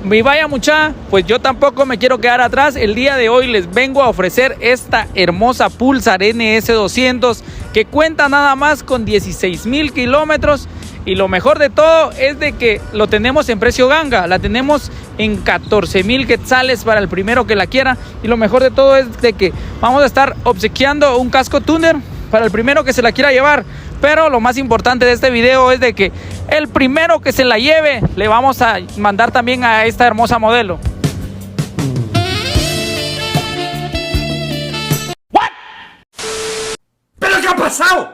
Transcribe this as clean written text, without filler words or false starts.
Y vaya mucha, pues yo tampoco me quiero quedar atrás. El día de hoy les vengo a ofrecer esta hermosa Pulsar NS200 que cuenta nada más con 16,000 kilómetros. Y lo mejor de todo es de que lo tenemos en precio ganga. La tenemos en 14,000 quetzales para el primero que la quiera. Y lo mejor de todo es de que vamos a estar obsequiando un casco tuner para el primero que se la quiera llevar. Pero lo más importante de este video es de que el primero que se la lleve le vamos a mandar también a esta hermosa modelo. ¿Pero qué ha pasado?